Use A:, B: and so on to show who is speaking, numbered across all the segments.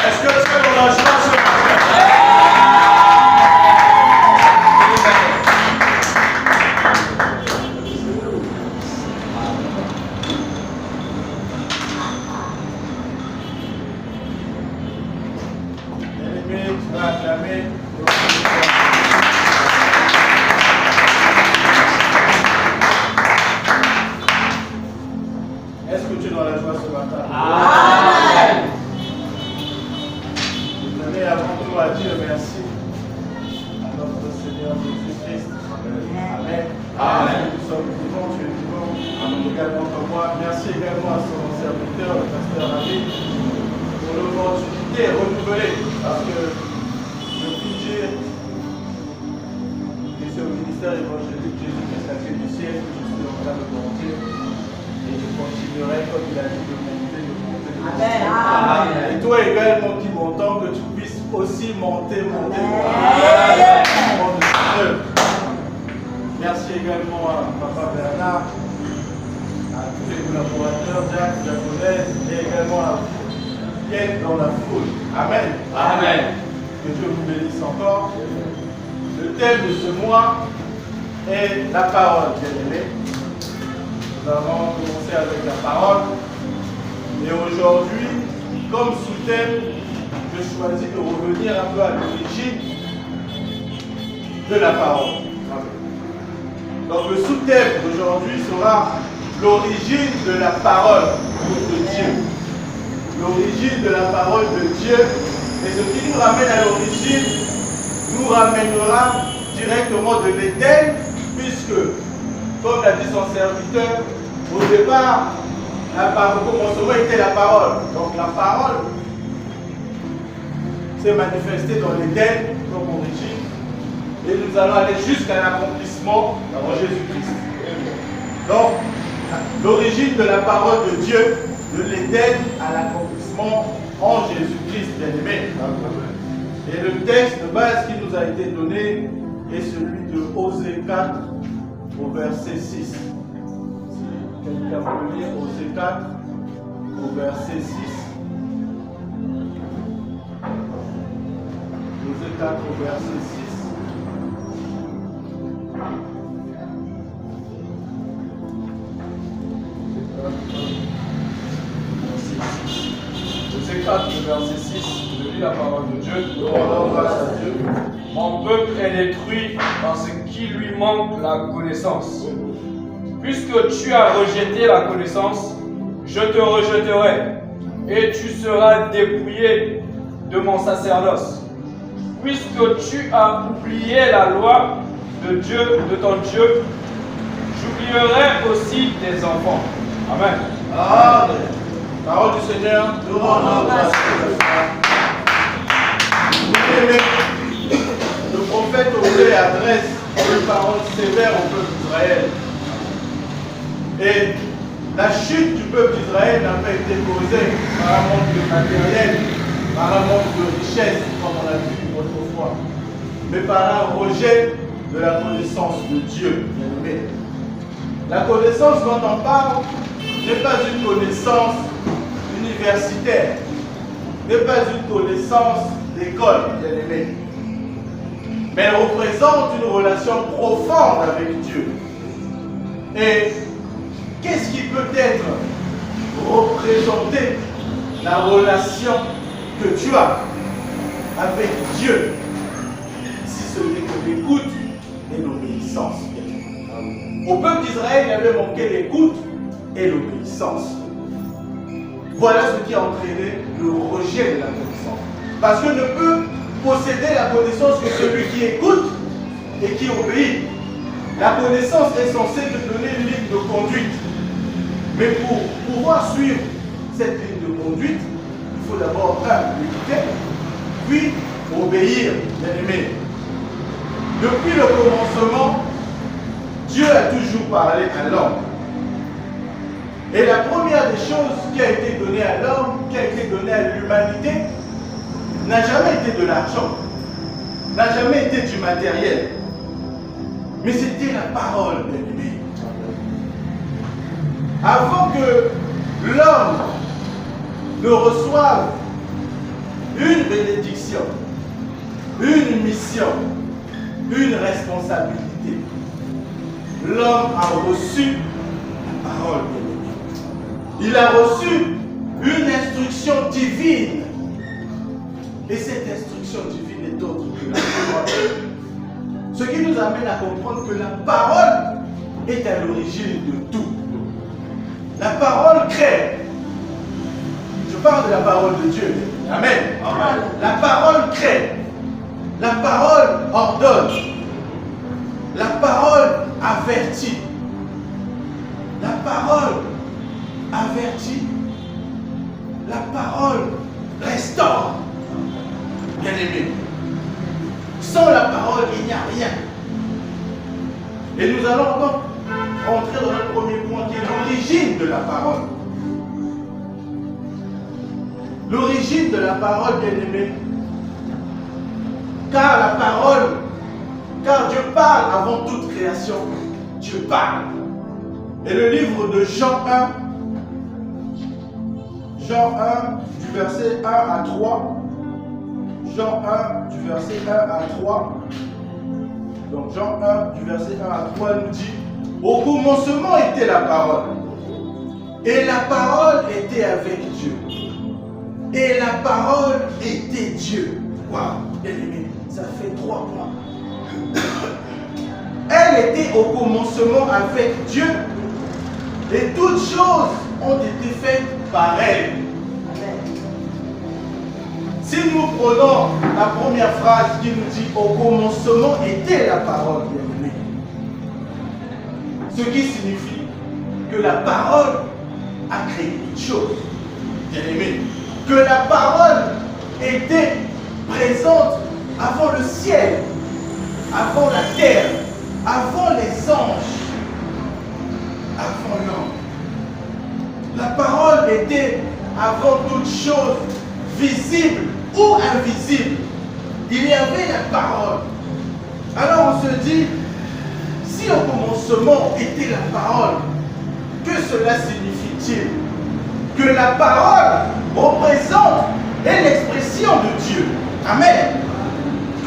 A: Est-ce que tu es dans la joie ce matin? Bien-aimé, tu vas acclamer. Est-ce que tu es dans la joie ce matin? Amen. Je tenais avant tout à dire merci à notre Seigneur Jésus-Christ. Amen. Amen. Nous sommes vivants, tu es vivant. Amen. Également comme moi. Merci également à son serviteur, le pasteur David, pour l'opportunité renouvelée. Parce que je puis dire que c'est au ministère évangélique Jésus-Christ, la clé du ciel, que je suis en train de monter. Et je continuerai, comme il a dit, de monter, de monter, de monter. Amen. Et toi également qui m'entends, que tu puisses aussi monter, monter. Amen. Merci également à Papa Bernard, à tous les collaborateurs, Jacques, Japonais, et également à vous qui êtes dans la foule. Amen. Amen. Que Dieu vous bénisse encore. Le thème de ce mois est la parole, bien-aimés. Nous avons commencé avec la parole. Et aujourd'hui, comme sous-thème, je choisis de revenir un peu à l'origine de la parole. Donc le sous-thème d'aujourd'hui sera l'origine de la parole de Dieu. L'origine de la parole de Dieu. Et ce qui nous ramène à l'origine nous ramènera directement de l'Éden, puisque, comme l'a dit son serviteur, au départ, au commencement était la parole. Donc la parole s'est manifestée dans l'Éden comme origine. Et nous allons aller jusqu'à l'accomplissement en Jésus-Christ. Donc, l'origine de la parole de Dieu, de l'Éden à l'accomplissement en Jésus-Christ, bien-aimé. Et le texte de base qui nous a été donné est celui de Osée 4 au verset 6. Quelqu'un peut lire Osée 4 au verset 6. Osée 4 au verset 6. Osée 4 au verset 6. Je lis la parole de Dieu. Rendons grâce à Dieu.
B: Mon peuple est détruit parce qu'il lui manque la connaissance. Puisque tu as rejeté la connaissance, je te rejetterai, et tu seras dépouillé de mon sacerdoce. Puisque tu as oublié la loi de Dieu, de ton Dieu, j'oublierai aussi tes enfants. Amen.
A: Amen. Parole du Seigneur, nous rendons grâce à Dieu. Le prophète Osée adresse une parole sévère au peuple d'Israël. Et la chute du peuple d'Israël n'a pas été causée par un manque de matériel, par un manque de richesse, comme on l'a vu autrefois, mais par un rejet de la connaissance de Dieu. La connaissance dont on parle n'est pas une connaissance universitaire, n'est pas une connaissance d'école, bien-aimé, mais elle représente une relation profonde avec Dieu. Et qu'est-ce qui peut être représenté la relation que tu as avec Dieu, si ce n'est que l'écoute et l'obéissance? Au peuple d'Israël, il avait manqué l'écoute et l'obéissance. Voilà ce qui a entraîné le rejet de la connaissance. Parce que ne peut posséder la connaissance que celui qui écoute et qui obéit. La connaissance est censée te donner une ligne de conduite. Mais pour pouvoir suivre cette ligne de conduite, il faut d'abord écouter, puis obéir, bien-aimé. Depuis le commencement, Dieu a toujours parlé à l'homme. Et la première des choses qui a été donnée à l'homme, qui a été donnée à l'humanité, n'a jamais été de l'argent, n'a jamais été du matériel, mais c'était la parole, bien-aimé. Avant que l'homme ne reçoive une bénédiction, une mission, une responsabilité. L'homme a reçu la parole de Dieu. Il a reçu une instruction divine. Et cette instruction divine est autre que la parole. Ce qui nous amène à comprendre que la parole est à l'origine de tout. La parole crée. Je parle de la parole de Dieu. Amen. Amen. La parole crée. La parole ordonne. La parole avertit. La parole avertit. La parole restaure. Bien aimé. Sans la parole, il n'y a rien. Et nous allons donc rentrer dans le premier point qui est l'origine de la parole. L'origine de la parole, bien aimé. Car la parole, car Dieu parle avant toute création. Dieu parle. Et le livre de Jean 1, du verset 1 à 3. Jean 1, du verset 1 à 3. Donc Jean 1, du verset 1 à 3, nous dit: au commencement était la parole. Et la parole était avec Dieu. Et la parole était Dieu. Waouh, bien aimé, ça fait 3 points. Elle était au commencement avec Dieu. Et toutes choses ont été faites par elle. Si nous prenons la première phrase qui nous dit au commencement était la parole, bien aimé, ce qui signifie que la parole a créé toutes choses, bien aimé, que la parole était présente avant le ciel, avant la terre, avant les anges, avant l'homme. La parole était avant toute chose visible ou invisible. Il y avait la parole. Alors on se dit, si au commencement était la parole, que cela signifie-t-il? Que la parole représente l'expression de Dieu. Amen.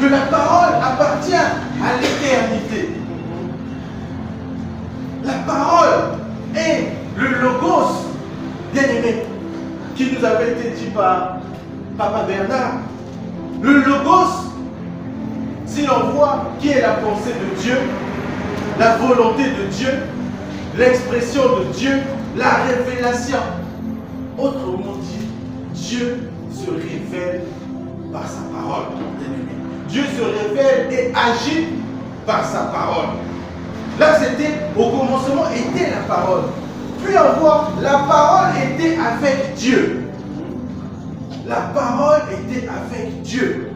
A: Que la parole appartient à l'éternité. La parole est le logos, bien aimé, qui nous avait été dit par Papa Bernard. Le logos, si l'on voit qui est la pensée de Dieu, la volonté de Dieu, l'expression de Dieu, la révélation. Autrement dit, Dieu se révèle par sa parole. Dieu se révèle et agit par sa parole. Là, c'était au commencement était la parole. Puis on voit la parole était avec Dieu. La parole était avec Dieu.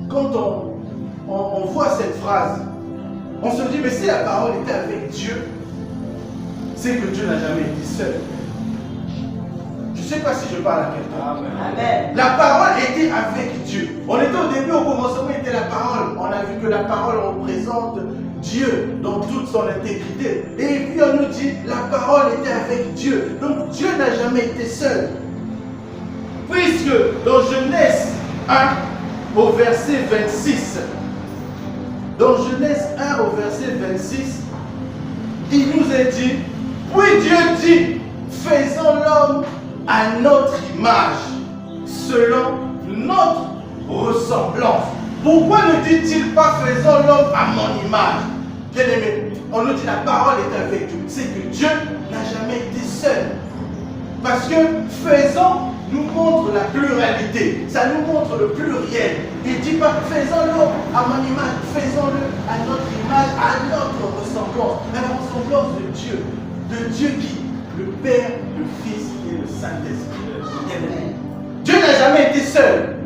A: Quand on voit cette phrase, on se dit, mais si la parole était avec Dieu, c'est que Dieu n'a jamais été seul. Je ne sais pas si je parle à quelqu'un. Amen. La parole était avec Dieu. On était au début, au commencement était la parole. On a vu que la parole représente Dieu dans toute son intégrité. Et puis on nous dit, la parole était avec Dieu. Donc Dieu n'a jamais été seul. Puisque dans Genèse 1 au verset 26, dans Genèse 1 au verset 26, il nous est dit, puis Dieu dit, faisons l'homme à notre image, selon notre ressemblance. Pourquoi ne dit-il pas faisons l'homme à mon image? Bien aimé, on nous dit la parole est avec Dieu. C'est que Dieu n'a jamais été seul. Parce que faisons nous montre la pluralité, ça nous montre le pluriel. Il ne dit pas faisons-le à mon image, faisons-le à notre image, à notre ressemblance, à la ressemblance de Dieu qui? Le Père, le Fils et le Saint-Esprit. Dieu n'a jamais été seul.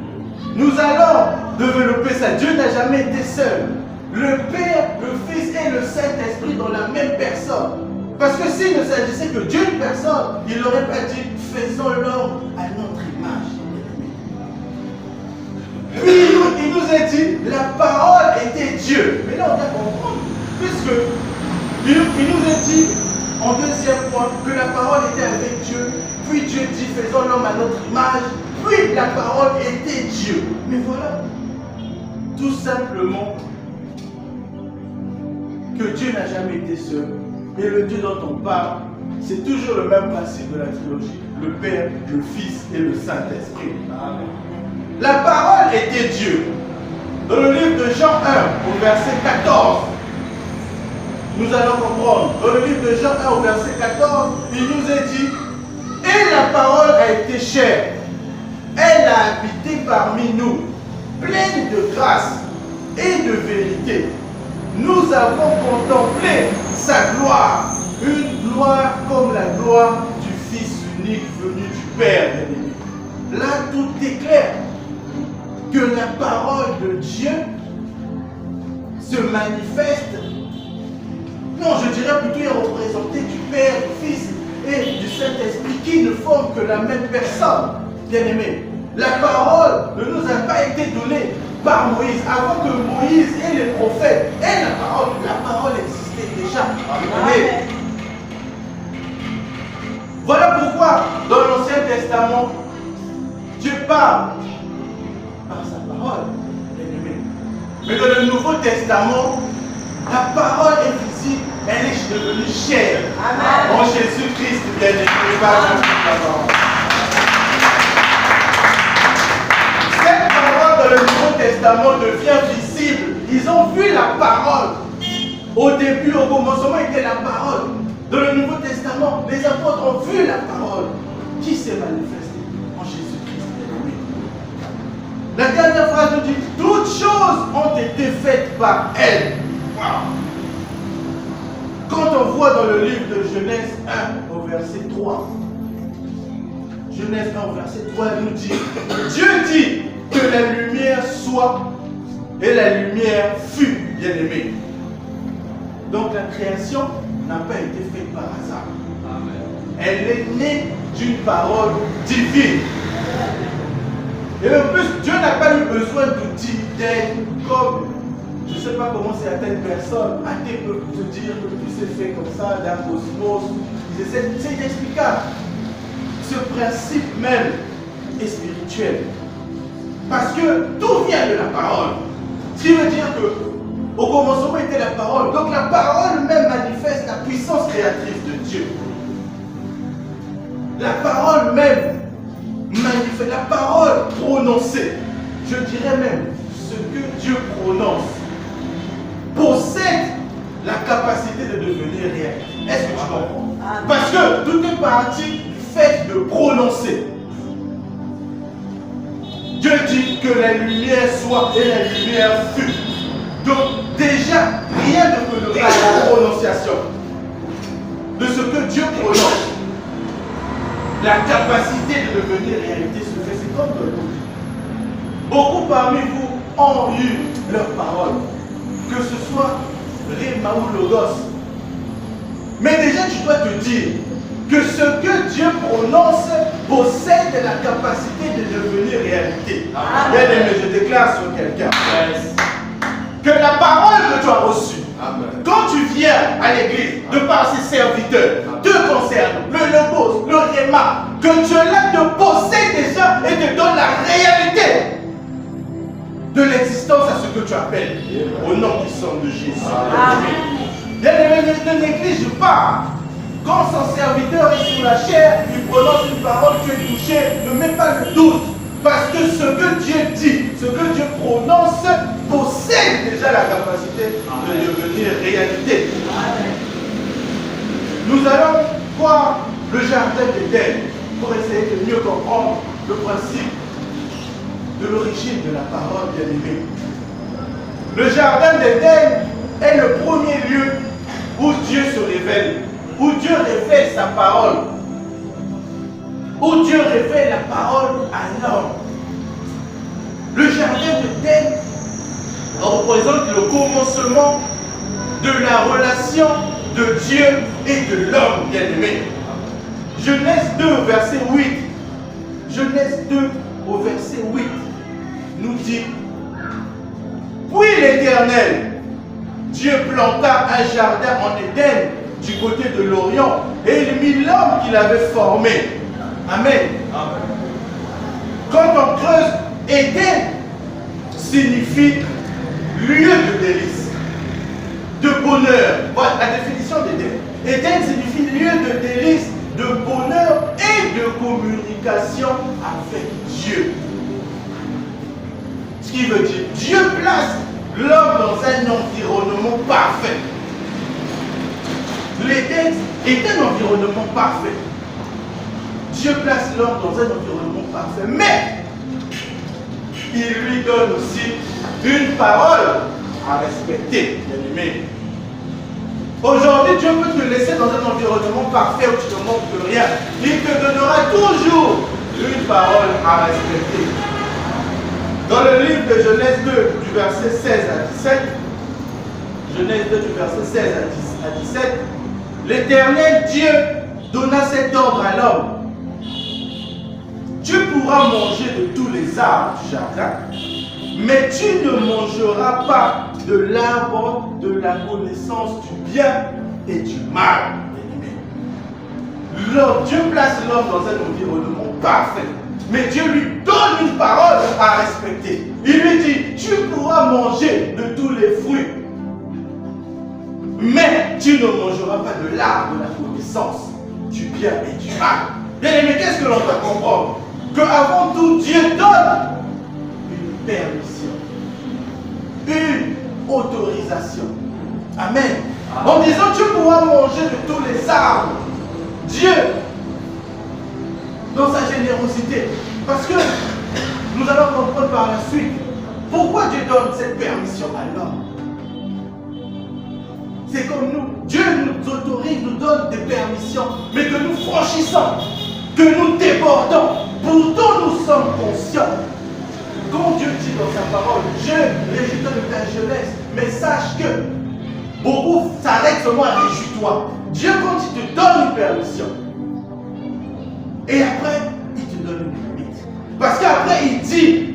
A: Nous allons développer ça. Dieu n'a jamais été seul. Le Père, le Fils et le Saint-Esprit dans la même personne. Parce que s'il ne s'agissait que d'une personne, il n'aurait pas dit faisons l'homme à notre image. Puis il nous a dit la parole était Dieu. Mais là on doit comprendre. Puisque il nous a dit en deuxième point que la parole était avec Dieu. Puis Dieu dit, faisons l'homme à notre image. Puis la parole était Dieu. Mais voilà, tout simplement, que Dieu n'a jamais été seul. Et le Dieu dont on parle, c'est toujours le même principe de la trilogie. Le Père, le Fils et le Saint-Esprit. La parole était Dieu. Dans le livre de Jean 1, au verset 14, nous allons comprendre. Dans le livre de Jean 1, au verset 14, il nous est dit, et la parole a été chair. Elle a habité parmi nous, pleine de grâce et de vérité. Nous avons contemplé sa gloire, une gloire comme la gloire du Fils unique venu du Père bien-aimé. Là, tout est clair. Que la parole de Dieu se manifeste. Non, je dirais plutôt est représentée du Père, du Fils et du Saint-Esprit qui ne forment que la même personne. Bien-aimé, la parole ne nous a pas été donnée par Moïse. Avant que Moïse et les prophètes aient la parole existait déjà. Amen. Voilà pourquoi dans l'Ancien Testament, Dieu parle par sa parole, bien-aimé. Mais dans le Nouveau Testament, la parole est visible, elle est devenue chair. Amen. En Jésus-Christ, bien-aimé, par la parole. Cette parole dans le Nouveau Testament devient visible. Ils ont vu la parole. Au début, au commencement, était la parole. Dans le Nouveau Testament, les apôtres ont vu la parole qui s'est manifestée en Jésus-Christ. La dernière phrase nous dit, toutes choses ont été faites par elle. Wow. Quand on voit dans le livre de Genèse 1 au verset 3, Genèse 1 au verset 3, elle nous dit, Dieu dit que la lumière soit et la lumière fut, bien-aimée. Donc la création n'a pas été faite par hasard. Amen. Elle est née d'une parole divine. Et en plus, Dieu n'a pas eu besoin d'outils, d'aide, comme, je ne sais pas comment certaines personnes athées peuvent te dire que tout s'est fait comme ça, d'un cosmos. C'est inexplicable. Ce principe même est spirituel. Parce que tout vient de la parole. Ce qui veut dire que au commencement était la parole. Donc la parole même manifeste la puissance créatrice de Dieu. La parole même manifeste, la parole prononcée, je dirais même ce que Dieu prononce, possède la capacité de devenir réel. Est-ce que tu comprends? Parce que tout est parti du fait de prononcer. Dieu dit que la lumière soit et la lumière fut. Donc déjà, rien ne peut le faire la prononciation de ce que Dieu prononce. La capacité de devenir réalité se fait, c'est comme de l'eau. Beaucoup parmi vous ont eu leur parole, que ce soit Réma ou Logos. Mais déjà, tu dois te dire que ce que Dieu prononce possède la capacité de devenir réalité. Bien aimé, je déclare sur quelqu'un. Que la parole que tu as reçue, quand tu viens à l'église, de par ses serviteurs, te concerne, le logos, le réma, que Dieu là te possède déjà et te donne la réalité de l'existence à ce que tu appelles au nom puissant de Jésus. Bien aimé, ne néglige pas. Quand son serviteur est sur la chair, il prononce une parole, tu es touché, ne mets pas le doute. Parce que ce que Dieu dit, ce que Dieu prononce, possède déjà la capacité de devenir réalité. Nous allons voir le jardin d'Éden pour essayer de mieux comprendre le principe de l'origine de la parole bien-aimée. Le jardin d'Éden est le premier lieu où Dieu se révèle, où Dieu révèle sa parole, où Dieu révèle la parole à l'homme. Le jardin d'Éden représente le commencement de la relation de Dieu et de l'homme bien-aimé. Genèse 2, verset 8. Genèse 2, au verset 8, nous dit: Puis l'Éternel, Dieu planta un jardin en Éden du côté de l'Orient et il mit l'homme qu'il avait formé. Amen. Quand on creuse, Éden signifie lieu de délice, de bonheur. Voilà la définition d'Éden. Éden signifie lieu de délice, de bonheur et de communication avec Dieu. Ce qui veut dire, Dieu place l'homme dans un environnement parfait. L'Éden est un environnement parfait. Dieu place l'homme dans un environnement parfait, mais il lui donne aussi une parole à respecter, bien-aimé. Aujourd'hui, Dieu peut te laisser dans un environnement parfait où tu ne manques de rien. Il te donnera toujours une parole à respecter. Dans le livre de Genèse 2, du verset 16 à 17, Genèse 2, du verset 16 à 17, l'Éternel Dieu donna cet ordre à l'homme. Tu pourras manger de tous les arbres du jardin, mais tu ne mangeras pas de l'arbre de la connaissance du bien et du mal. Dieu place l'homme dans un environnement parfait, mais Dieu lui donne une parole à respecter. Il lui dit, tu pourras manger de tous les fruits, mais tu ne mangeras pas de l'arbre de la connaissance du bien et du mal. Bien aimé, qu'est-ce que l'on doit comprendre? Qu'avant tout, Dieu donne une permission, une autorisation. Amen. En disant, tu pourras manger de tous les arbres. Dieu, dans sa générosité, parce que nous allons comprendre par la suite pourquoi Dieu donne cette permission à l'homme. C'est comme nous. Dieu nous autorise, nous donne des permissions, mais que nous franchissons, que nous débordons. Pourtant, nous sommes conscients. Quand Dieu dit dans sa parole, je réjouis de ta jeunesse, mais sache que beaucoup s'arrêtent seulement à réjouis-toi. Dieu, quand il te donne une permission, et après, il te donne une limite. Parce qu'après, il dit,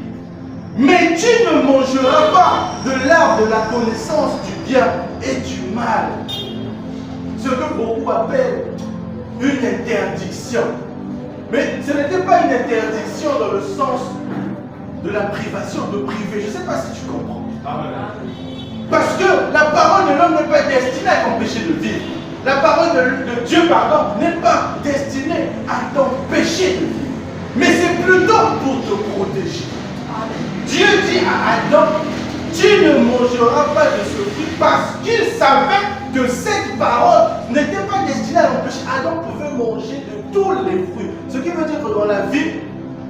A: mais tu ne mangeras pas de l'arbre de la connaissance du bien et du mal. Ce que beaucoup appellent une interdiction. Mais ce n'était pas une interdiction dans le sens de la privation, de priver. Je ne sais pas si tu comprends. Parce que la parole de l'homme n'est pas destinée à t'empêcher de vivre. La parole de Dieu, n'est pas destinée à t'empêcher de vivre. Mais c'est plutôt pour te protéger. Dieu dit à Adam, tu ne mangeras pas de ce fruit parce qu'il savait que cette parole n'était pas destinée à l'empêcher. Adam pouvait manger de tous les fruits. Ce qui veut dire que dans la vie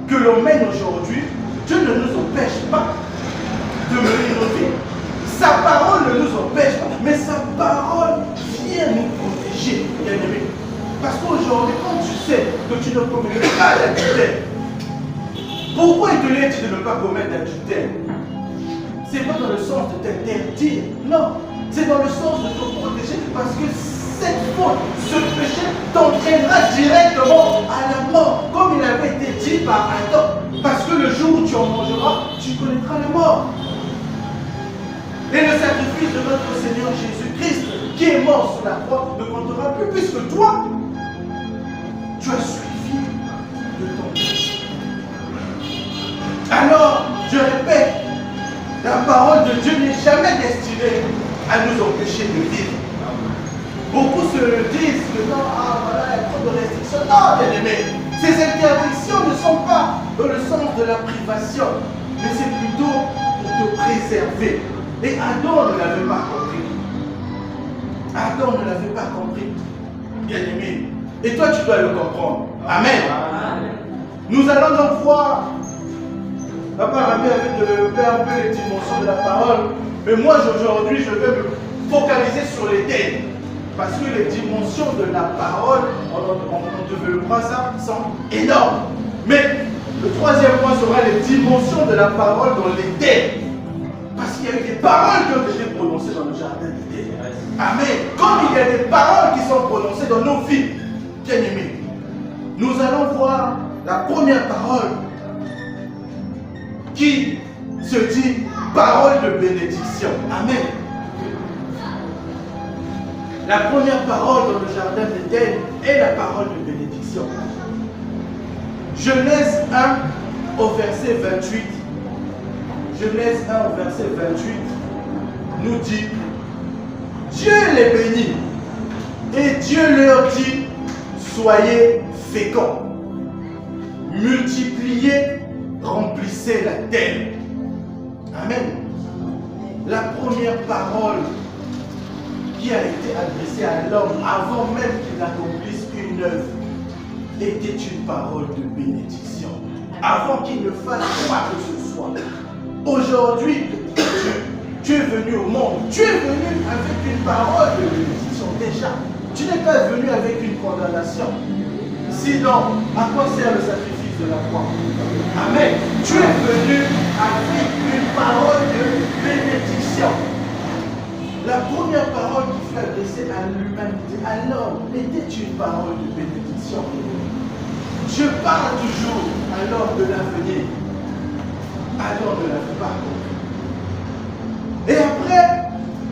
A: que l'on mène aujourd'hui, Dieu ne nous empêche pas de mener nos vies. Sa parole ne nous empêche pas, mais sa parole vient nous protéger, bien aimé. Parce qu'aujourd'hui, quand tu sais que tu ne commets pas d'adultère, pourquoi il te l'a dit de ne pas commettre d'adultère? Ce n'est pas dans le sens de t'interdire, non. C'est dans le sens de te protéger parce que cette faute, ce péché t'entraînera directement à la mort, comme il avait été dit par Adam. Parce que le jour où tu en mangeras, tu connaîtras la mort. Et le sacrifice de notre Seigneur Jésus-Christ, qui est mort sur la croix, ne comptera plus, puisque toi, tu as suivi de ton péché. Alors, je répète, la parole de Dieu n'est jamais destinée à nous empêcher de vivre. Beaucoup se disent que non, voilà, il y a trop de restrictions. Non, bien aimé, ces interdictions ne sont pas dans le sens de la privation, mais c'est plutôt pour te préserver. Et Adam ne l'avait pas compris. Adam ne l'avait pas compris. Bien aimé. Et toi, tu dois le comprendre. Amen. Nous allons donc voir. Papa Rabbi avait développé un peu les dimensions de la parole. Mais moi, aujourd'hui, je vais me focaliser sur les thèmes. Parce que les dimensions de la parole, on développera ça, sont énormes. Mais le troisième point sera les dimensions de la parole dans les thèmes. Parce qu'il y a eu des paroles qui ont été prononcées dans le jardin d'Éden. Amen. Comme il y a des paroles qui sont prononcées dans nos vies, bien aimés, nous allons voir la première parole qui se dit parole de bénédiction. Amen. La première parole dans le jardin d'Éden est la parole de bénédiction. Genèse 1 au verset 28. Genèse 1 au verset 28 nous dit, Dieu les bénit et Dieu leur dit, soyez féconds, multipliez, remplissez la terre. Amen. La première parole qui a été adressée à l'homme avant même qu'il accomplisse une œuvre était une parole de bénédiction. Avant qu'il ne fasse quoi que ce soit. Aujourd'hui, tu es venu au monde. Tu es venu avec une parole de bénédiction déjà. Tu n'es pas venu avec une condamnation. Sinon, à quoi sert le sacrifice de la croix? Amen. Tu es venu avec une parole de bénédiction. La première parole qui fut adressée à l'humanité, à l'homme, était une parole de bénédiction. Je parle toujours à l'homme de l'avenir, à l'homme de l'avenir, pas compris. Et après,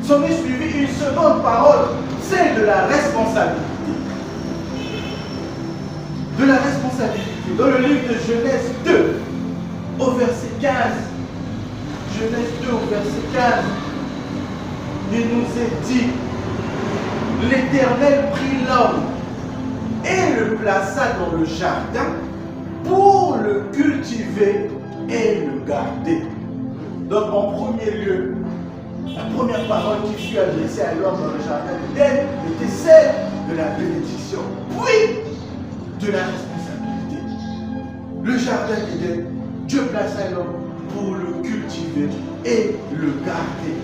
A: s'en est suivi une seconde parole, celle de la responsabilité. De la responsabilité. Dans le livre de Genèse 2, au verset 15, Genèse 2 au verset 15, il nous est dit, l'Éternel prit l'homme et le plaça dans le jardin pour le cultiver et le garder. Donc en premier lieu, la première parole qui fut adressée à l'homme dans le jardin d'Éden était celle de la bénédiction, puis de la responsabilité. Le jardin d'Éden, Dieu plaça l'homme pour le cultiver et le garder.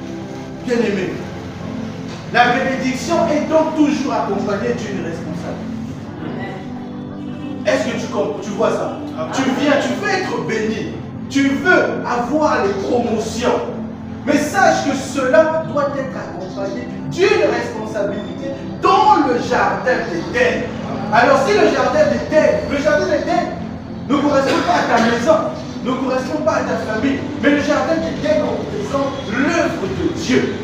A: Bien-aimé, la bénédiction est donc toujours accompagnée d'une responsabilité. Est-ce que tu vois ça? Tu viens, tu veux être béni, tu veux avoir les promotions, mais sache que cela doit être accompagné d'une responsabilité dans le jardin d'Éden. Alors si le jardin d'Éden ne correspond pas à ta maison, ne correspond pas à ta famille, mais le jardin d'Éden représente l'œuvre de Dieu.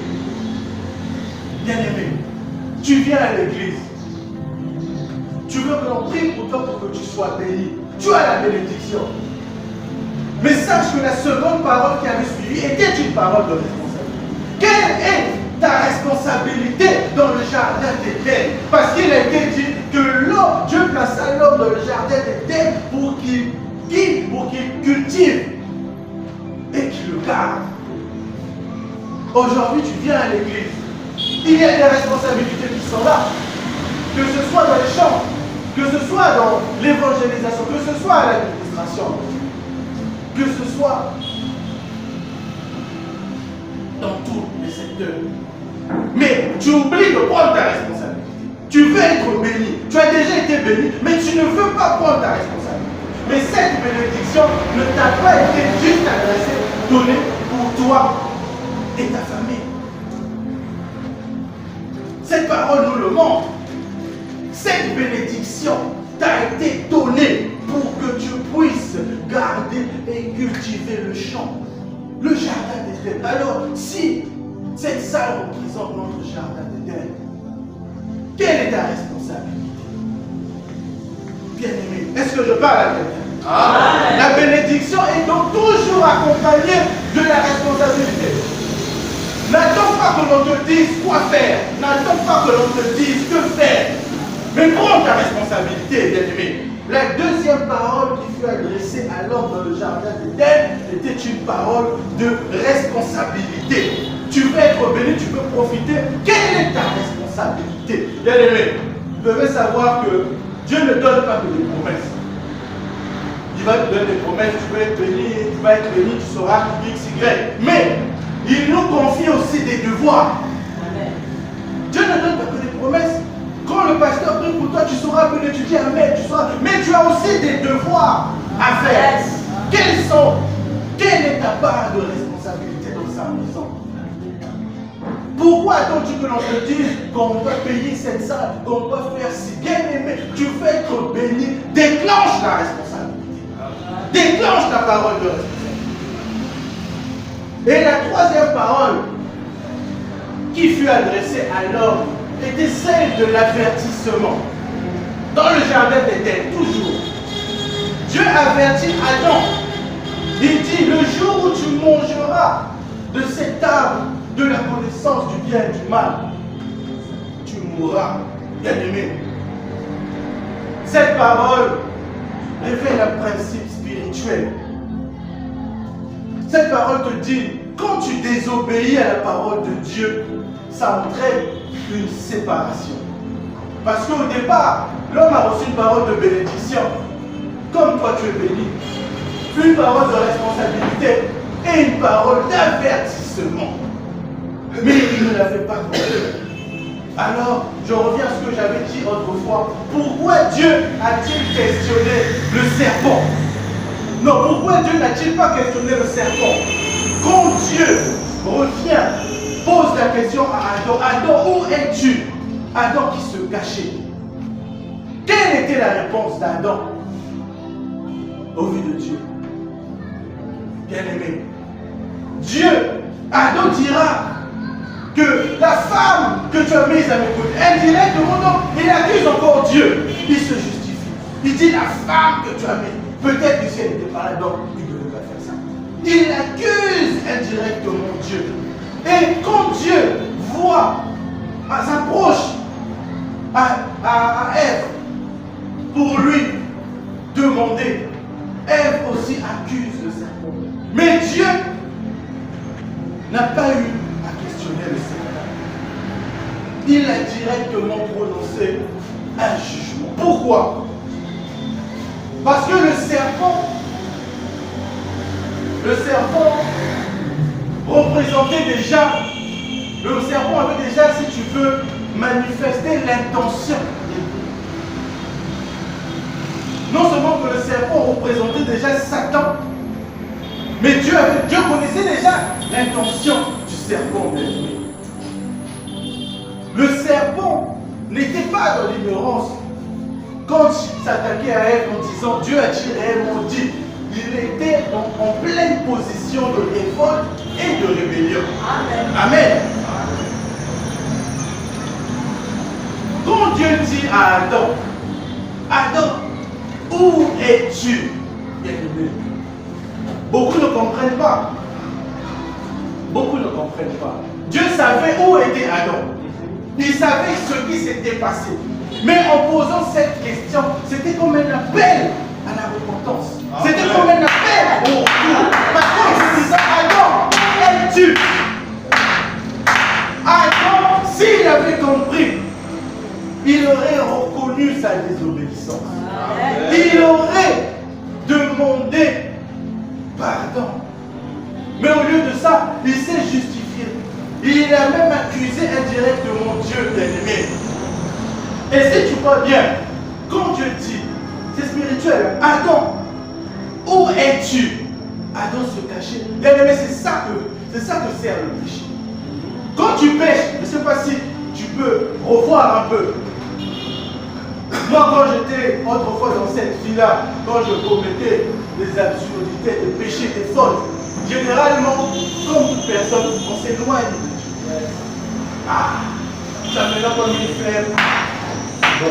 A: Bien-aimé, tu viens à l'église, tu veux que l'on prie pour toi pour que tu sois béni, tu as la bénédiction. Mais sache que la seconde parole qui avait suivi était une parole de responsabilité. Quelle est ta responsabilité dans le jardin d'Éden? Parce qu'il a été dit que l'homme, Dieu plaça l'homme dans le jardin d'Éden pour qu'il cultive et qu'il le garde. Aujourd'hui, tu viens à l'église. Il y a des responsabilités qui sont là. Que ce soit dans les champs, que ce soit dans l'évangélisation, que ce soit à l'administration, que ce soit dans tous les secteurs. Mais tu oublies de prendre ta responsabilité. Tu veux être béni. Tu as déjà été béni, mais tu ne veux pas prendre ta responsabilité. Mais cette bénédiction ne t'a pas été juste adressée, donnée pour toi et ta famille. Cette parole nous le montre. Cette bénédiction t'a été donnée pour que tu puisses garder et cultiver le champ, le jardin d'Éden. Alors, si cette salle représente notre jardin d'Éden, quelle est ta responsabilité? Bien-aimé, est-ce que je parle à quelqu'un? La bénédiction est donc toujours accompagnée de la responsabilité. N'attends pas que l'on te dise quoi faire. N'attends pas que l'on te dise que faire. Mais prends ta responsabilité, bien-aimé. La deuxième parole qui fut adressée à l'homme dans le jardin d'Éden était une parole de responsabilité. Tu veux être béni, tu peux profiter. Quelle est ta responsabilité? Bien-aimé, vous devez savoir que Dieu ne donne pas que des promesses. Il va te donner des promesses, tu vas être béni, tu seras X, Y. Mais il nous confie aussi des devoirs. Dieu ne donne pas que des promesses. Quand le pasteur prie pour toi, tu sauras que l'étudier, amen, mais tu as aussi des devoirs à faire. Quelle est ta part de responsabilité dans sa maison? Pourquoi attends-tu que l'on te dise qu'on doit payer cette salle, qu'on doit faire si bien aimé? Tu veux être béni, déclenche la responsabilité. Déclenche la parole de responsabilité. Et la troisième parole qui fut adressée à l'homme était celle de l'avertissement. Dans le jardin d'Éden, toujours, Dieu avertit Adam. Il dit, le jour où tu mangeras de cet arbre de la connaissance du bien et du mal, tu mourras, bien-aimé. Cette parole révèle un principe spirituel. Cette parole te dit, quand tu désobéis à la parole de Dieu, ça entraîne une séparation. Parce qu'au départ, l'homme a reçu une parole de bénédiction. Comme toi tu es béni. Une parole de responsabilité et une parole d'avertissement. Mais il ne l'avait pas compris. Alors, je reviens à ce que j'avais dit autrefois. Pourquoi Dieu a-t-il questionné le serpent? Non, pourquoi Dieu n'a-t-il pas questionné le serpent? Quand Dieu revient, pose la question à Adam. Adam, où es-tu? Adam qui se cachait. Quelle était la réponse d'Adam au vu de Dieu? Bien-aimé, Dieu, Adam dira que la femme que tu as mise à mes côtés, indirectement, donc, il accuse encore Dieu. Il se justifie. Il dit la femme que tu as mise. Peut-être que si elle n'était pas là, donc il ne devait pas faire ça. Il accuse indirectement Dieu. Et quand Dieu voit, s'approche à Ève pour lui demander, Ève aussi accuse le serpent. Mais Dieu n'a pas eu à questionner le serpent. Il a directement prononcé un jugement. Pourquoi? Parce que le serpent représentait déjà, le serpent avait déjà, si tu veux, manifesté l'intention. Non seulement que le serpent représentait déjà Satan, mais Dieu connaissait déjà l'intention du serpent. Le serpent n'était pas dans l'ignorance. Quand il s'attaquait à Ève en disant Dieu a-t-il réellement dit, il était en pleine position de révolte et de rébellion. Amen. Amen. Quand Dieu dit à Adam, Adam, où es-tu? Beaucoup ne comprennent pas. Beaucoup ne comprennent pas. Dieu savait où était Adam. Il savait ce qui s'était passé. Mais en posant cette question, c'était comme un appel à la repentance. C'était comme un appel au retour. Parce qu'on se disait, Adam, es-tu? Adam, s'il avait compris, il aurait reconnu sa désobéissance. Il aurait demandé pardon. Mais au lieu de ça, il s'est justifié. Il a même accusé indirectement Dieu bien-aimé. Et si tu vois bien, quand Dieu dit, c'est spirituel, Adam, où es-tu? Adam se cachait. Bien-aimé, c'est ça que sert le péché. Quand tu pêches, je ne sais pas si tu peux revoir un peu. Moi, quand j'étais autrefois dans cette vie-là, quand je commettais des absurdités, des péchés, des fautes, généralement, comme toute personne, on s'éloigne de Dieu. Ah, ça me donne comme une flemme. On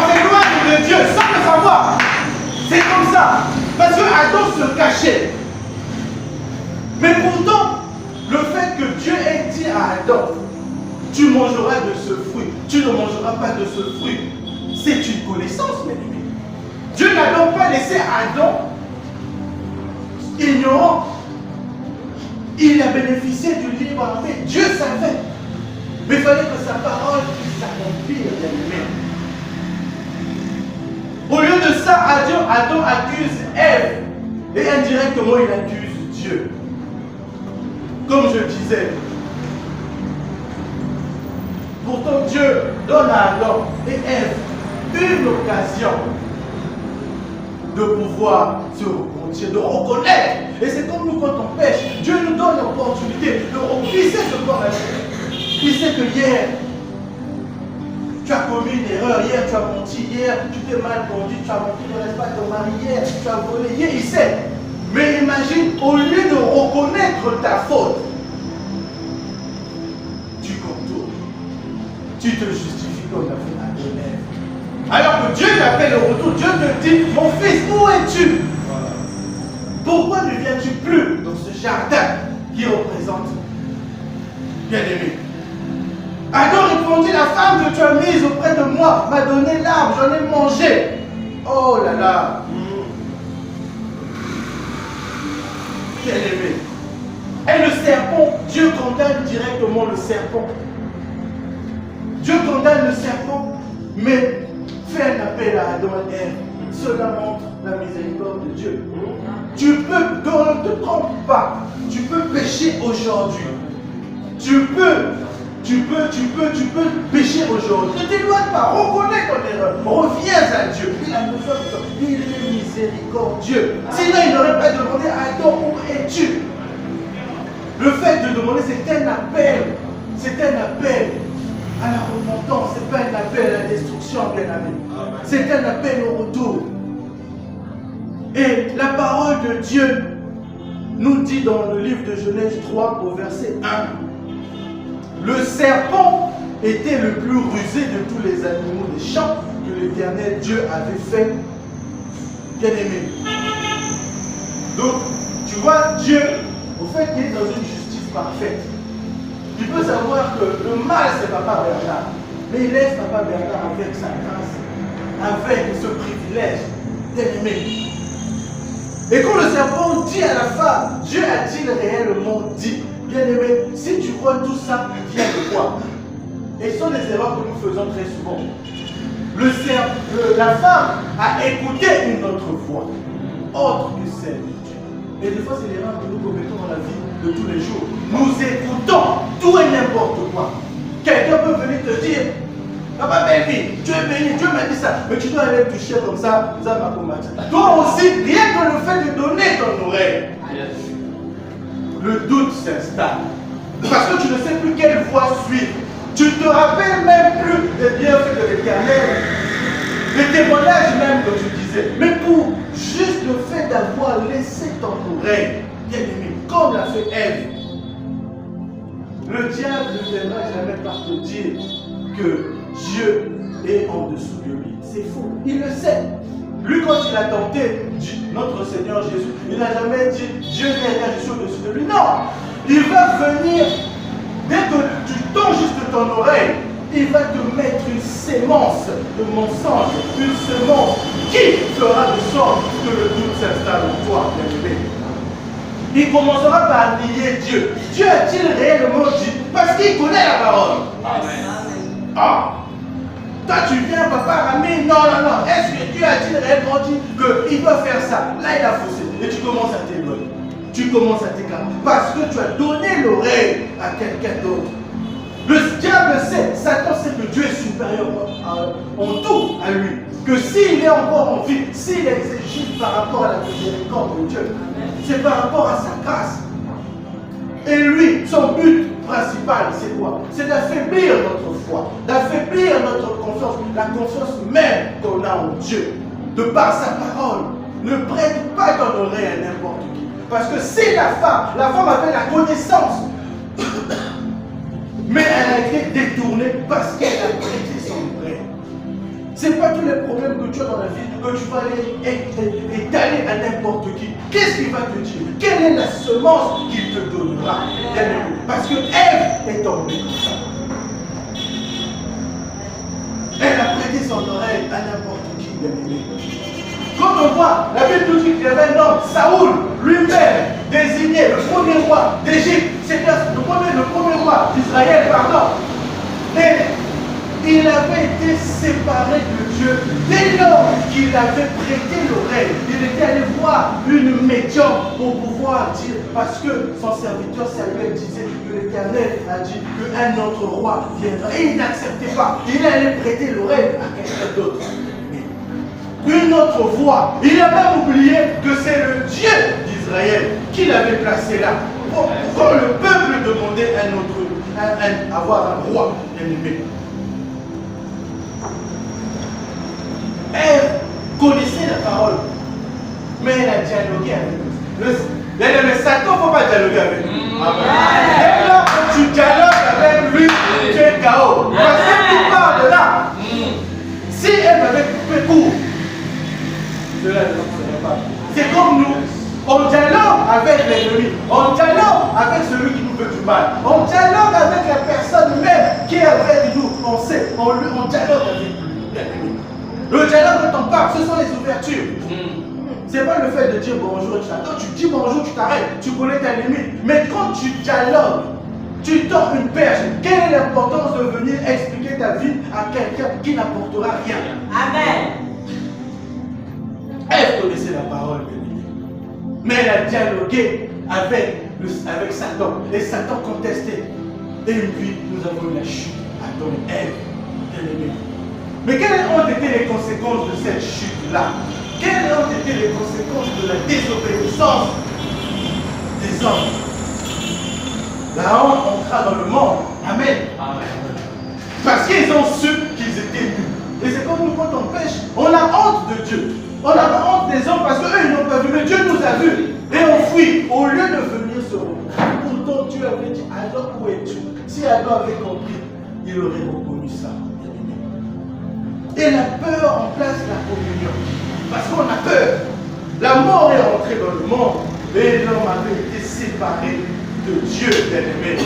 A: s'éloigne de Dieu sans le savoir. C'est comme ça. Parce que Adam se cachait. Mais pourtant, le fait que Dieu ait dit à Adam, tu mangeras de ce fruit, tu ne mangeras pas de ce fruit, c'est une connaissance, mes amis. Dieu n'a donc pas laissé Adam ignorant. Il a bénéficié du libre arbitre. Dieu savait. Mais il fallait que sa parole puisse s'accomplir, bien aimé. Au lieu de ça, Adam accuse Ève. Et indirectement, il accuse Dieu. Comme je disais, pourtant Dieu donne à Adam et Ève une occasion de pouvoir se repentir, de reconnaître. Et c'est comme nous quand on pêche, Dieu nous donne l'opportunité de revisser ce qu'on a fait. Il sait que hier, tu as commis une erreur, hier tu as menti, hier tu t'es mal conduit, tu as menti, tu ne restes pas ton mari, hier tu as volé, hier il sait. Mais imagine, au lieu de reconnaître ta faute, tu contournes. Tu te justifies comme l'a fait Adam et Ève. Alors que Dieu t'appelle au retour, Dieu te dit, mon fils, où es-tu? Pourquoi ne viens-tu plus dans ce jardin qui représente bien-aimé? Adam répondit, la femme que tu as mise auprès de moi m'a donné l'arbre, j'en ai mangé. Oh là là. Bien-aimé. Et le serpent, Dieu condamne directement le serpent. Dieu condamne le serpent, mais fait un appel à Adam et Ève. Cela montre la miséricorde de Dieu. Tu peux, ne te trompe pas, tu peux pécher aujourd'hui. Tu peux pécher aujourd'hui. Ne t'éloigne pas, reconnais ton erreur, reviens à Dieu. Il a besoin de toi, il est miséricordieux. Sinon, il n'aurait pas demandé à Adam, où es-tu? Le fait de demander, c'est un appel. C'est un appel à la repentance, ce n'est pas un appel à la destruction, bien aimé. C'est un appel au retour. Et la parole de Dieu nous dit dans le livre de Genèse 3 au verset 1, le serpent était le plus rusé de tous les animaux des champs que l'Éternel Dieu avait fait. Bien aimé. Donc, tu vois, Dieu, au fait qu'il est dans une justice parfaite, il peut savoir que le mal, c'est Papa Bernard. Mais il laisse Papa Bernard avec sa grâce, avec ce privilège d'être aimé. Et quand le serpent dit à la femme, Dieu a-t-il réellement dit, bien-aimé, si tu vois tout ça, viens de quoi? Et ce sont des erreurs que nous faisons très souvent. La femme a écouté une autre voix, autre que celle de Dieu. Et des fois, c'est l'erreur que nous commettons dans la vie de tous les jours. Nous écoutons tout et n'importe quoi. Quelqu'un peut venir te dire, papa belle-fille, tu es béni, Dieu m'a dit ça, mais tu dois aller toucher comme ça m'a combattu. Toi aussi, rien que le fait de donner ton oreille, le doute s'installe. Parce que tu ne sais plus quelle voie suivre. Tu ne te rappelles même plus des bienfaits de l'Éternel, des témoignages même que tu disais. Mais pour juste le fait d'avoir laissé ton oreille, bien aimé, comme l'a fait Ève, le diable ne viendra jamais par te dire que Dieu est en dessous de lui. C'est faux. Il le sait. Lui, quand il a tenté notre Seigneur Jésus, il n'a jamais dit Dieu n'est rien, je suis au-dessus de lui. Non. Il va venir, dès que tu tends juste ton oreille, il va te mettre une sémence de mensonge, une sémence qui fera de sorte que le doute s'installe en toi, bien-aimé. Il commencera par nier Dieu. Dieu a-t-il réellement dit? Parce qu'il connaît la parole. Amen. Ah. Toi tu viens, papa, Rami, non. Est-ce que Dieu a-t-il réellement dit qu'il doit faire ça? Là il a faussé. Et tu commences à t'éloigner. Tu commences à t'écarter. Parce que tu as donné l'oreille à quelqu'un d'autre. Le diable sait, Satan sait que Dieu est supérieur en tout à lui. Que s'il est encore en vie, s'il existe par rapport à la miséricorde de Dieu, c'est par rapport à sa grâce. Et lui, son but principal, c'est quoi? C'est d'affaiblir notre foi, d'affaiblir notre confiance, la confiance même qu'on a en Dieu, de par sa parole. Ne prête pas ton oreille à n'importe qui. Parce que c'est la femme avait la connaissance, mais elle a été détournée parce qu'elle a prêté son oreille. Ce n'est pas tous les problèmes que tu as dans la vie que tu vas aller étaler à n'importe qui. Qu'est-ce qu'il va te dire? Quelle est la semence qu'il te donnera? Parce que Ève est tombée comme ça. Elle a prêté son oreille à n'importe qui, bien-aimé. Quand on voit, la Bible nous dit qu'il y avait un homme, Saoul, lui-même, désigné le premier roi d'Égypte. C'était le premier roi d'Israël, pardon. Et il avait été séparé de Dieu dès lors qu'il avait prêté l'oreille. Il était allé voir une médium pour pouvoir dire, parce que son serviteur Samuel disait que l'Éternel a dit qu'un autre roi viendra. Et il n'acceptait pas. Il allait prêter l'oreille à quelqu'un d'autre. Une autre voix. Il a même oublié que c'est le Dieu d'Israël qui l'avait placé là. Quand le peuple demandait avoir un roi bien-aimé. Elle connaissait la parole, mais elle a dialogué avec lui. Mais Satan, il ne faut pas dialoguer avec lui. Et là, quand tu dialogues avec lui, tu es KO. Parce que tu parles de là. Si elle m'avait coupé court, cela ne serait pas. C'est comme nous. On dialogue avec l'ennemi. On dialogue avec celui qui nous veut du mal. On dialogue avec la personne même qui est avec nous. On sait, on dialogue avec l'ennemi. Le dialogue, quand on parle, ce sont les ouvertures. C'est pas le fait de dire bonjour et tu t'attends. Tu dis bonjour, tu t'arrêtes. Tu connais ta limite. Mais quand tu dialogues, tu tends une perche. Quelle est l'importance de venir expliquer ta vie à quelqu'un qui n'apportera rien?
C: Amen.
A: Elle connaissait la parole de Dieu. Mais elle a dialogué avec Satan. Et Satan contestait. Et puis, nous avons eu la chute. Adam et Ève, bien-aimés. Mais quelles ont été les conséquences de cette chute-là? Quelles ont été les conséquences de la désobéissance des hommes? La honte entra dans le monde. Amen. Parce qu'ils ont su qu'ils étaient nus. Et c'est comme nous, quand on pêche, on a honte de Dieu. On a honte des hommes parce qu'eux, ils n'ont pas vu. Mais Dieu nous a vus. Et on fuit. Au lieu de venir se reconnaître. Pourtant, Dieu avait dit, Adam, où es-tu? Si Adam avait compris, il aurait reconnu ça. Et la peur remplace la communion. Parce qu'on a peur. La mort est rentrée dans le monde. Et l'homme avait été séparé de Dieu, bien-aimé.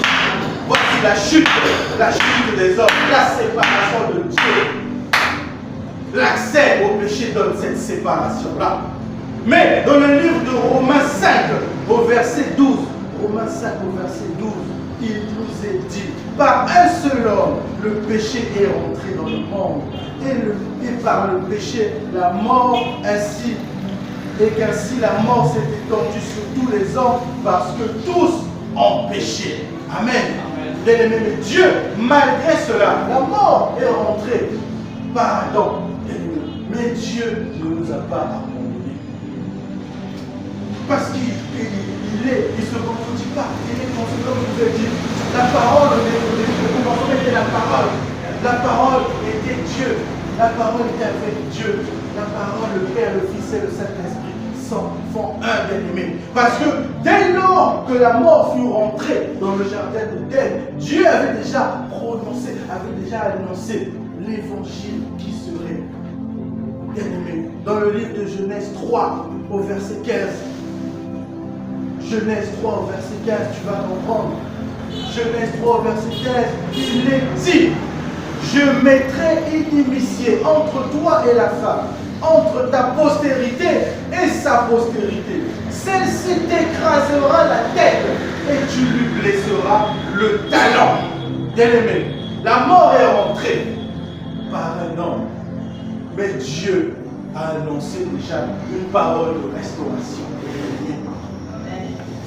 A: Voici la chute des hommes, la séparation de Dieu. L'accès au péché donne cette séparation-là. Mais dans le livre de Romains 5, au verset 12, Romains 5, au verset 12, il nous est dit, par un seul homme, le péché est rentré dans le monde. Et par le péché, la mort ainsi, et qu'ainsi la mort s'est étendue sur tous les hommes, parce que tous ont péché. Amen. Bien-aimé, mais Dieu, malgré cela, la mort est rentrée par Adam. Mais Dieu ne nous a pas abandonnés. Parce qu'il ne se contredit pas. Il est comme je vous ai dit. La parole, le commencement était la parole. La parole était Dieu. La parole était avec Dieu. La parole, le Père, le Fils et le Saint-Esprit font un bien-aimé. Parce que dès lors que la mort fut rentrée dans le jardin d'Éden, Dieu avait déjà prononcé, avait déjà annoncé l'évangile qui serait bien-aimé. Dans le livre de Genèse 3, au verset 15. Genèse 3, au verset 15, tu vas comprendre. Genèse 3, au verset 15, il est dit, je mettrai inimitié entre toi et la femme, entre ta postérité et sa postérité. Celle-ci t'écrasera la tête et tu lui blesseras le talon. Bien-aimé, la mort est rentrée par un homme. Mais Dieu a annoncé déjà une parole de restauration.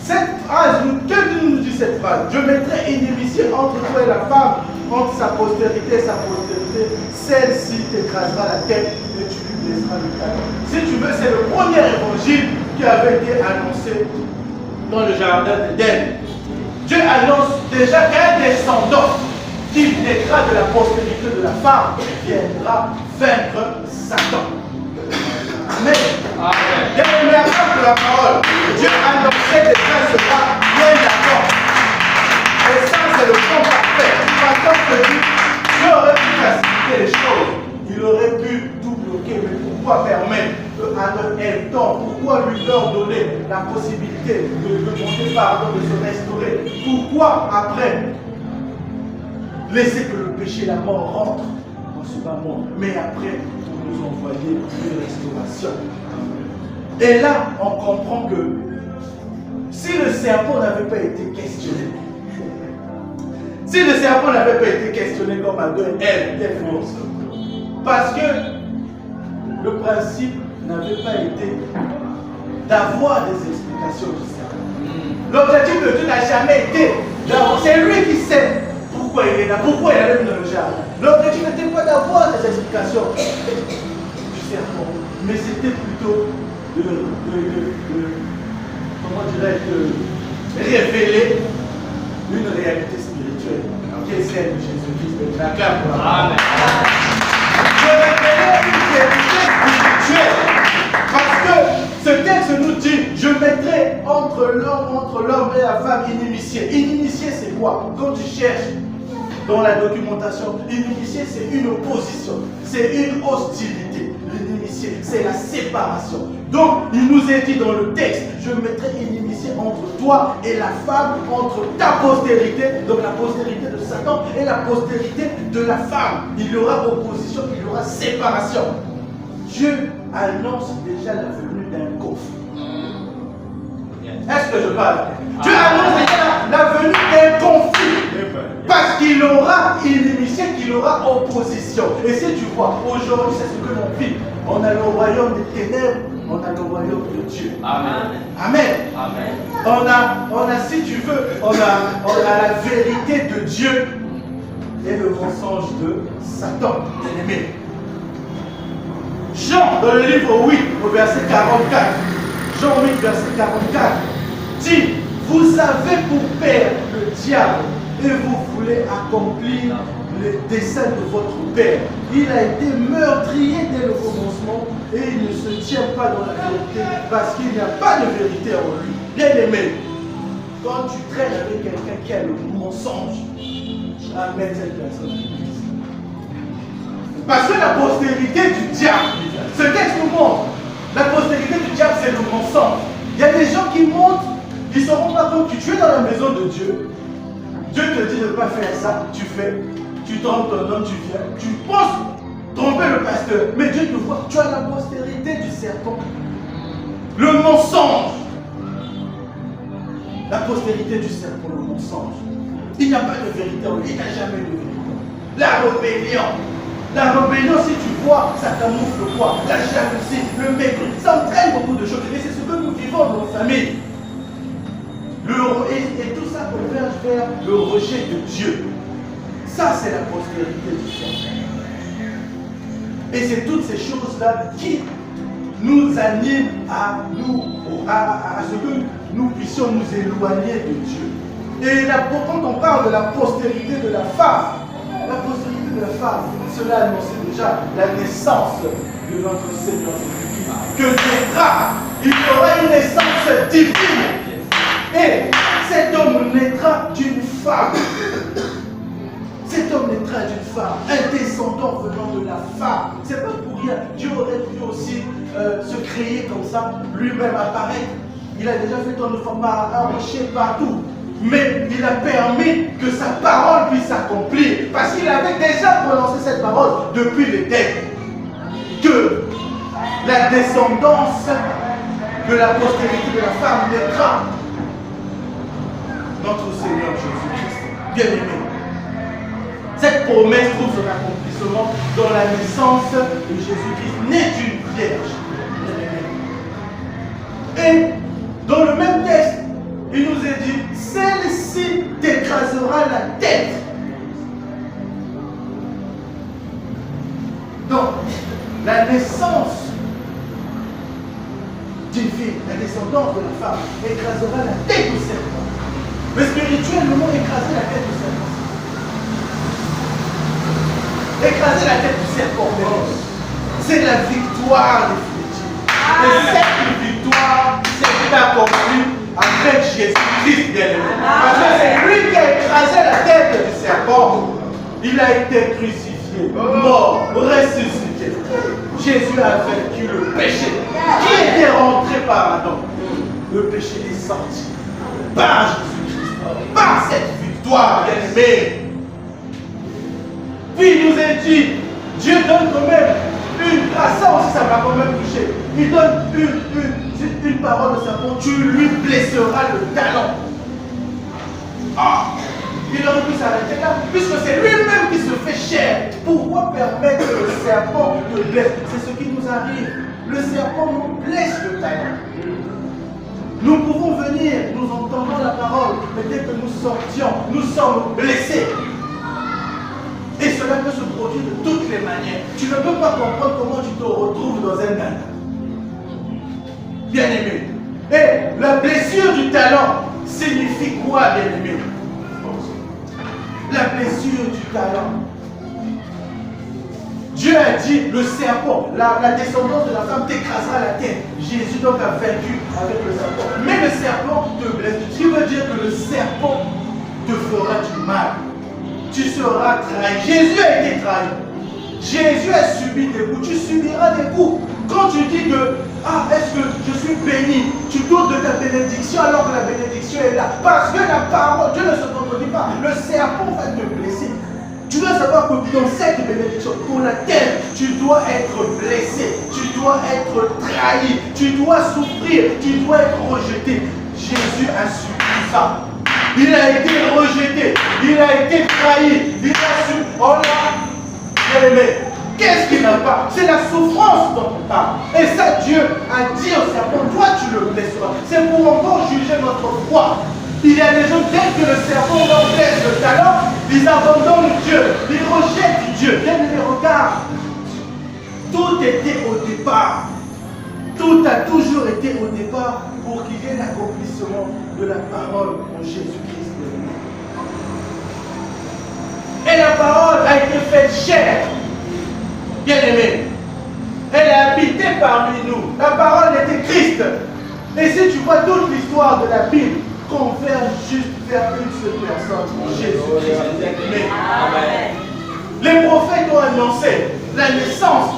A: Cette phrase, que nous dit cette phrase? Je mettrai inimitié entre toi et la femme, entre sa postérité et sa postérité. Celle-ci t'écrasera la tête et tu lui blesseras le talon. Si tu veux, c'est le premier évangile qui avait été annoncé dans le jardin d'Éden. Dieu annonce déjà qu'un descendant qui naîtra de la postérité de la femme viendra vaincre Satan. Mais, bien-aimé, avant de la parole, Dieu annonçait déjà cela bien avant. Et ça, c'est le point parfait. Satan se dit, Dieu aurait pu faciliter les choses. Il aurait pu tout bloquer. Mais pourquoi permettre à notre Ève pourquoi lui leur donner la possibilité de demander pardon, de se restaurer? Pourquoi après laisser que le péché, la mort rentre dans ce bas monde, mais après pour nous envoyer une restauration? Et là, on comprend que si le serpent n'avait pas été questionné, si le serpent n'avait pas été questionné comme Adam et Ève, parce que le principe n'avait pas été d'avoir des explications du serpent. L'objectif de Dieu n'a jamais été d'avoir. C'est lui qui sait pourquoi il est là, pourquoi il est dans le jardin. L'objectif n'était pas d'avoir des explications du serpent, mais c'était plutôt comment dirais-je, de révéler une réalité spirituelle qui est celle de Jésus-Christ. La clame pour la Amen. De révéler une réalité spirituelle. Parce que ce texte nous dit, je mettrai entre l'homme et la femme inimitié. Inimitié, c'est quoi? Quand tu cherches dans la documentation. L'inimitié, c'est une opposition, c'est une hostilité. L'inimitié, c'est la séparation. Donc, il nous est dit dans le texte, je mettrai inimitié entre toi et la femme, entre ta postérité, donc la postérité de Satan, et la postérité de la femme. Il y aura opposition, il y aura séparation. Dieu annonce déjà la venue d'un conflit. Est-ce que je parle? Dieu annonce déjà la venue d'un conflit. Parce qu'il aura inimitié, qu'il aura opposition. Et si tu vois, aujourd'hui, c'est ce que l'on vit. On a le royaume des ténèbres, on a le royaume de Dieu.
B: Amen.
A: Amen.
B: Amen.
A: On a, si tu veux, on a la vérité de Dieu et le mensonge de Satan, bien-aimé. Jean, dans le livre 8, au verset 44, Jean 8, verset 44, dit, vous avez pour père le diable et vous voulez accomplir les desseins de votre père. Il a été meurtrier dès le commencement et il ne se tient pas dans la vérité parce qu'il n'y a pas de vérité en lui. Bien-aimé, quand tu traînes avec quelqu'un qui a le mensonge, amène cette personne à l'église. Parce que la postérité du diable, ce texte nous montre, la postérité du diable, c'est le mensonge. Il y a des gens qui montent, ils ne se rendent pas compte que tu es dans la maison de Dieu. Dieu te dit de ne pas faire ça, tu fais. Tu trompes ton homme, tu viens. Tu penses tromper le pasteur, mais Dieu te voit. Tu as la postérité du serpent. Le mensonge. La postérité du serpent, le mensonge. Il n'y a pas de vérité en lui, il n'y a jamais de vérité. La rébellion. La rébellion, si tu vois, ça camoufle quoi? La jalousie, le mépris, ça entraîne beaucoup de choses. Et c'est ce que nous vivons dans nos familles. Et tout ça converge vers le rejet de Dieu. Ça, c'est la postérité du serpent. Et c'est toutes ces choses-là qui nous animent à ce que nous puissions nous éloigner de Dieu. Et là, quand on parle de la postérité de la femme, cela annonçait déjà la naissance de notre Seigneur Jésus-Christ. Que naîtra, il y aura une naissance divine. Et cet homme naîtra d'une femme. Cet homme naîtra d'une femme, un descendant venant de la femme. C'est pas pour rien. Dieu aurait pu aussi se créer comme ça, lui-même apparaître. Il a déjà fait tant de femmes arrachées partout. Mais il a permis que sa parole puisse s'accomplir. Parce qu'il avait déjà prononcé cette parole depuis l'éternité. Que la descendance de la postérité de la femme naîtra. Notre Seigneur Jésus-Christ, bien-aimé. Cette promesse trouve son accomplissement dans la naissance de Jésus-Christ, né d'une vierge. Et dans le même texte, il nous est dit, celle-ci t'écrasera la tête. Donc, la naissance divine, la descendance de la femme, écrasera la tête du serpent. Mais spirituellement, écraser la tête du serpent. Écraser la tête du serpent, c'est la victoire définitive. Et cette victoire s'est accomplie avec Jésus-Christ, bien-aimé. Parce que c'est lui qui a écrasé la tête du serpent. Il a été crucifié, mort, ressuscité. Jésus a vaincu le péché. Qui était rentré par Adam? Le péché est sorti par Jésus-Christ. Par cette victoire, bien-aimé. Puis il nous est dit, Dieu donne quand même une grâce, ça aussi ça m'a quand même touché. Il donne une parole de serpent, tu lui blesseras le talon. Il aurait pu s'arrêter là, puisque c'est lui-même qui se fait chair. Pourquoi permettre que le serpent te blesse? C'est ce qui nous arrive. Le serpent nous blesse le talon. Nous pouvons venir, nous entendons la parole, mais dès que nous sortions, nous sommes blessés. Et cela peut se produire de toutes les manières. Tu ne peux pas comprendre comment tu te retrouves dans un dada. Bien-aimé. Et la blessure du talon signifie quoi, bien-aimé? La blessure du talon. Dieu a dit, le serpent, la descendance de la femme t'écrasera la tête. Jésus donc a vaincu avec le serpent. Mais le serpent te blesse. Ce qui veut dire que le serpent te fera du mal. tu seras trahi. Jésus a été trahi. Jésus a subi des coups. Tu subiras des coups. Quand tu dis que, est-ce que je suis béni, tu doutes de ta bénédiction alors que la bénédiction est là. Parce que la parole, Dieu ne se contredit pas. Le serpent va te blesser. Tu dois savoir que dans cette bénédiction, pour laquelle tu dois être blessé, tu dois être trahi, tu dois souffrir, tu dois être rejeté. Jésus a subi ça. Il a été rejeté, il a été trahi, il a subi. Oh là, bien aimé, qu'est-ce qu'il n'a pas? C'est la souffrance dont on parle. Et ça, Dieu a dit au serpent, toi tu le blesseras. C'est pour encore juger notre foi. Il y a des gens, dès que le serpent leur blesse le talent, ils abandonnent Dieu, ils rejettent Dieu. Bien aimé, regarde. Tout était au départ. Tout a toujours été au départ pour qu'il y ait l'accomplissement de la parole en Jésus-Christ. Et la parole a été faite chair. Bien aimé. Elle a habité parmi nous. La parole était Christ. Et si tu vois toute l'histoire de la Bible, converge juste vers une seule personne, Jésus-Christ. Amen. Les prophètes ont annoncé la naissance,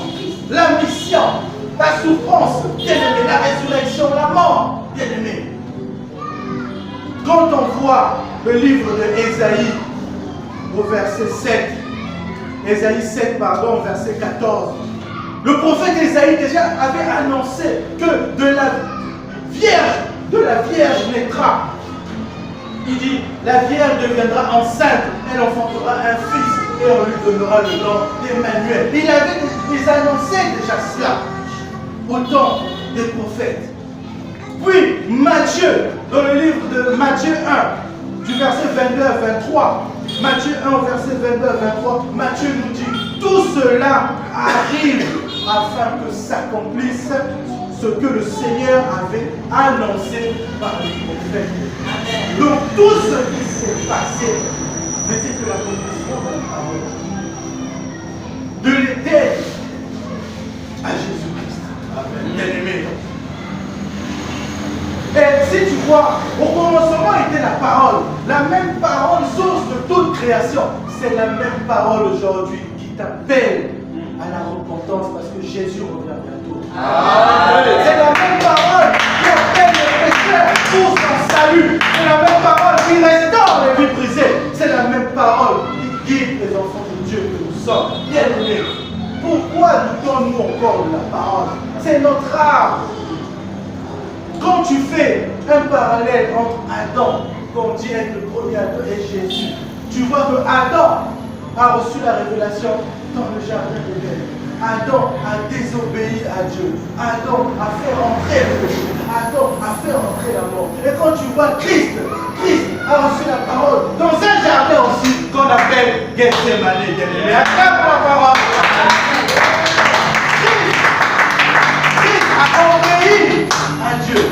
A: la mission, la souffrance, bien aimé, la résurrection, la mort, bien aimé. Quand on voit le livre de Ésaïe au verset 7, Ésaïe 7, pardon, verset 14, le prophète Ésaïe déjà avait annoncé que de la Vierge naîtra. Il dit, la Vierge deviendra enceinte, elle enfantera un fils et on lui donnera le nom d'Emmanuel. Il avait annoncé déjà cela au temps des prophètes. Puis Matthieu, dans le livre de Matthieu 1, du verset 22 à 23, Matthieu 1, verset 22 à 23, Matthieu nous dit, tout cela arrive afin que s'accomplisse ce que le Seigneur avait annoncé par les prophètes. Donc tout ce qui s'est passé n'était que l'accomplissement de la parole. De l'Éternel à Jésus-Christ. Amen. Bien-aimé. Et si tu vois, au commencement était la parole. La même parole, source de toute création. C'est la même parole aujourd'hui qui t'appelle à la repentance parce que Jésus revient bientôt. C'est la même parole qui appelle les pécheurs pour son salut. C'est la même parole qui restaure les vies brisées. C'est la même parole qui guide les enfants de Dieu que nous sommes. Bien aimés. Pourquoi doutons-nous encore de la parole? C'est notre âme. Quand tu fais un parallèle entre Adam, qu'on dit être le premier Adam, et Jésus, tu vois que Adam a reçu la révélation dans le jardin d'Éden. Adam a désobéi à Dieu. Adam a fait rentrer le péché. Adam a fait rentrer la mort. Et quand tu vois Christ a reçu la parole dans un jardin aussi qu'on appelle Gethsemane. Mais attrape la parole. Christ a obéi à Dieu.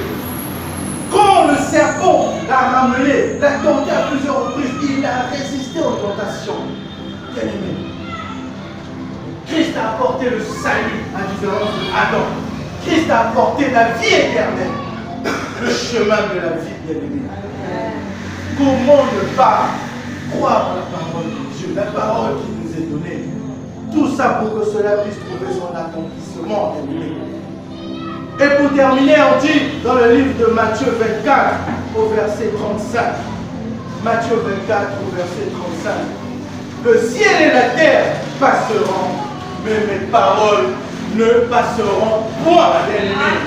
A: Quand le serpent l'a ramené, l'a tenté à plusieurs reprises, il a résisté aux tentations. Bien aimé. Christ a apporté le salut à différence d'Adam. Christ a apporté la vie éternelle, le chemin de la vie, bien-aimé. Comment ne pas croire en la parole de Dieu, la parole qui nous est donnée? Tout ça pour que cela puisse trouver son accomplissement, bien-aimé. Et pour terminer, on dit dans le livre de Matthieu 24, au verset 35, Matthieu 24, au verset 35, le ciel et la terre passeront, mais mes paroles ne passeront point, bien-aimés.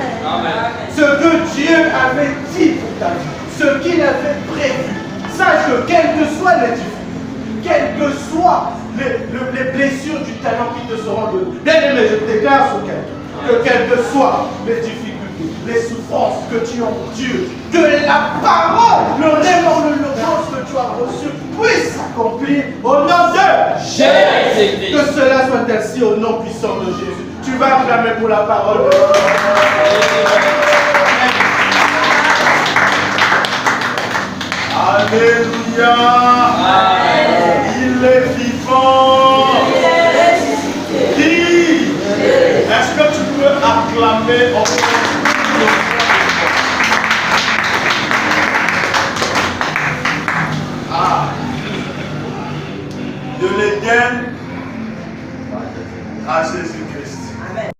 A: Ce que Dieu avait dit pour ta vie, ce qu'il avait prévu, sache que quelles que soient les difficultés, quelles que soient les blessures du talent qui te seront données, bien-aimé, je déclare sur quelqu'un, que quelles que soient les difficultés, les souffrances que tu endures, que la parole, le l'urgence que tu as reçu puisse s'accomplir au nom de Jésus. Que cela soit ainsi au nom puissant de Jésus. Tu vas acclamer pour la parole de Dieu. Alléluia. Amen. Il est vivant. Est-ce que tu peux acclamer en